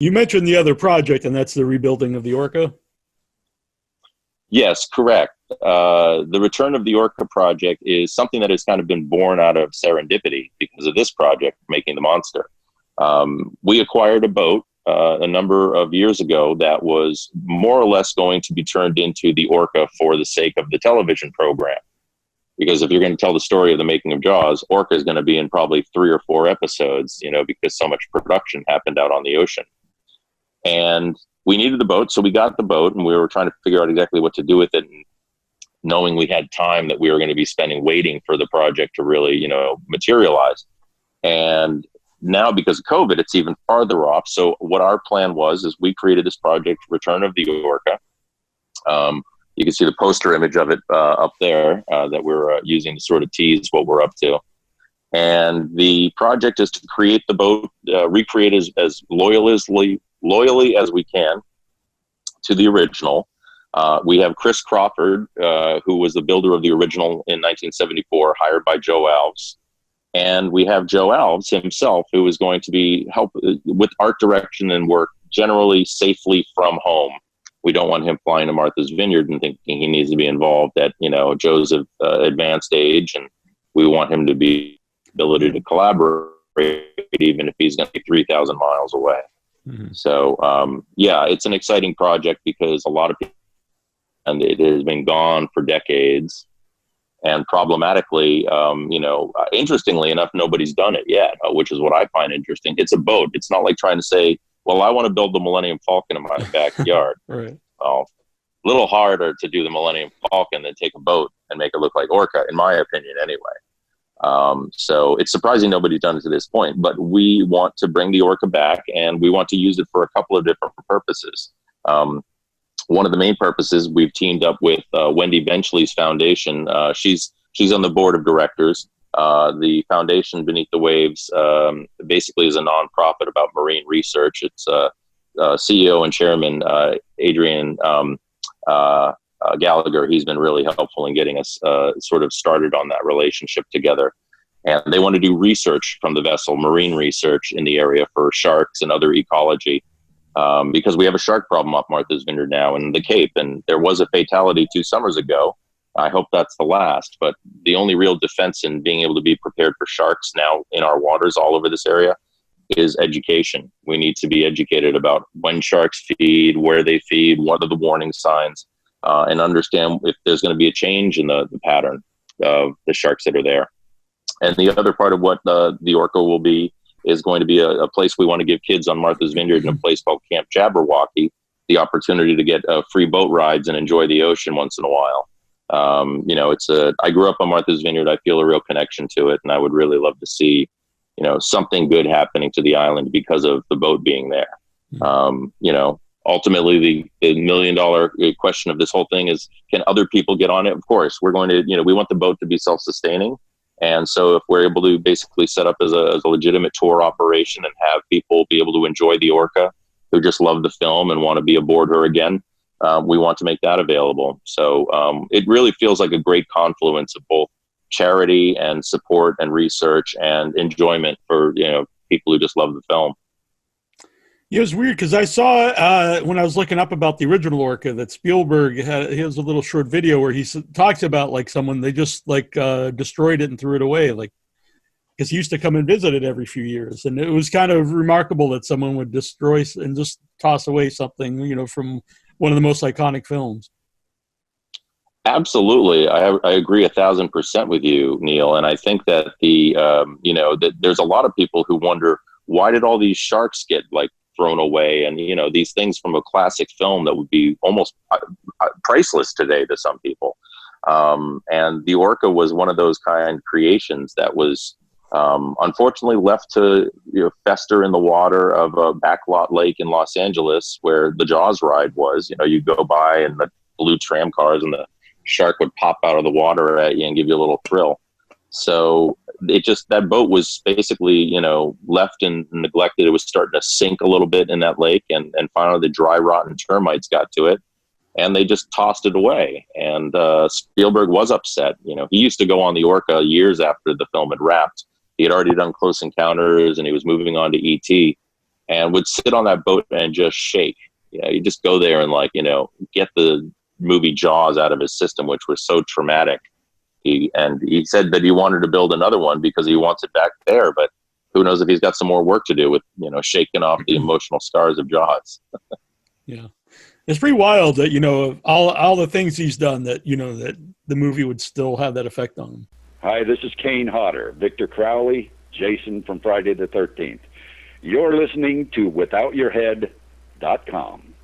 You mentioned the other project, and that's the rebuilding of the Orca. Yes, correct. The Return of the Orca project is something that has kind of been born out of serendipity because of this project, Making the Monster. We acquired a boat a number of years ago that was more or less going to be turned into the Orca for the sake of the television program. Because if you're going to tell the story of the making of Jaws, Orca is going to be in probably 3 or 4 episodes, because so much production happened out on the ocean. And we needed the boat, so we got the boat, and we were trying to figure out exactly what to do with it, and knowing we had time that we were going to be spending waiting for the project to really, materialize. And now, because of COVID, it's even farther off. So what our plan was is we created this project, Return of the Orca. You can see the poster image of it up there that we're using to sort of tease what we're up to. And the project is to create the boat, recreate as loyally as we can to the original. We have Chris Crawford, who was the builder of the original in 1974, hired by Joe Alves. And we have Joe Alves himself, who is going to be help with art direction and work generally safely from home. We don't want him flying to Martha's Vineyard and thinking he needs to be involved at, Joe's advanced age. And we want him to be ability to collaborate even if he's going to be 3,000 miles away. Mm-hmm. So, it's an exciting project because a lot of people, and it has been gone for decades. And problematically, interestingly enough, nobody's done it yet, which is what I find interesting. It's a boat. It's not like trying to say, well, I want to build the Millennium Falcon in my backyard. Right. Well, a little harder to do the Millennium Falcon than take a boat and make it look like Orca, in my opinion, anyway. So it's surprising nobody's done it to this point, but we want to bring the Orca back, and we want to use it for a couple of different purposes. One of the main purposes, we've teamed up with Wendy Benchley's foundation. She's on the board of directors. The foundation Beneath the Waves basically is a nonprofit about marine research. It's CEO and chairman Adrian Gallagher. He's been really helpful in getting us sort of started on that relationship together. And they want to do research from the vessel, marine research in the area for sharks and other ecology. Because we have a shark problem off Martha's Vineyard now in the Cape, and there was a fatality 2 summers ago. I hope that's the last, but the only real defense in being able to be prepared for sharks now in our waters all over this area is education. We need to be educated about when sharks feed, where they feed, what are the warning signs, and understand if there's going to be a change in the pattern of the sharks that are there. And the other part of what the Orca will be is going to be a place we want to give kids on Martha's Vineyard in a place called Camp Jabberwocky the opportunity to get free boat rides and enjoy the ocean once in a while. I grew up on Martha's Vineyard. I feel a real connection to it, and I would really love to see, something good happening to the island because of the boat being there. Ultimately the $1 million question of this whole thing is, can other people get on it? Of course, we're going to, we want the boat to be self-sustaining. And so if we're able to basically set up as a legitimate tour operation and have people be able to enjoy the Orca who just love the film and want to be aboard her again, we want to make that available. So it really feels like a great confluence of both charity and support and research and enjoyment for, people who just love the film. Yeah, it was weird because I saw when I was looking up about the original Orca that Spielberg had. He has a little short video where he talks about like someone they just destroyed it and threw it away, because he used to come and visit it every few years, and it was kind of remarkable that someone would destroy and just toss away something from one of the most iconic films. Absolutely, I agree 1,000% with you, Neil, and I think that that there's a lot of people who wonder, why did all these sharks get thrown away, and these things from a classic film that would be almost priceless today to some people. And the Orca was one of those kind creations that was unfortunately left to fester in the water of a backlot lake in Los Angeles where the Jaws ride was. You go by and the blue tram cars and the shark would pop out of the water at you and give you a little thrill. So that boat was basically, left and neglected. It was starting to sink a little bit in that lake, and finally the dry, rotten termites got to it, and they just tossed it away. And Spielberg was upset. He used to go on the Orca years after the film had wrapped. He had already done Close Encounters, and he was moving on to E.T. and would sit on that boat and just shake. You just go there and get the movie Jaws out of his system, which was so traumatic. He said that he wanted to build another one because he wants it back there, but who knows if he's got some more work to do with, shaking off the emotional scars of Jaws. Yeah. It's pretty wild that, of all the things he's done that, that the movie would still have that effect on him. Hi, this is Kane Hodder, Victor Crowley, Jason from Friday the 13th. You're listening to WithoutYourHead.com.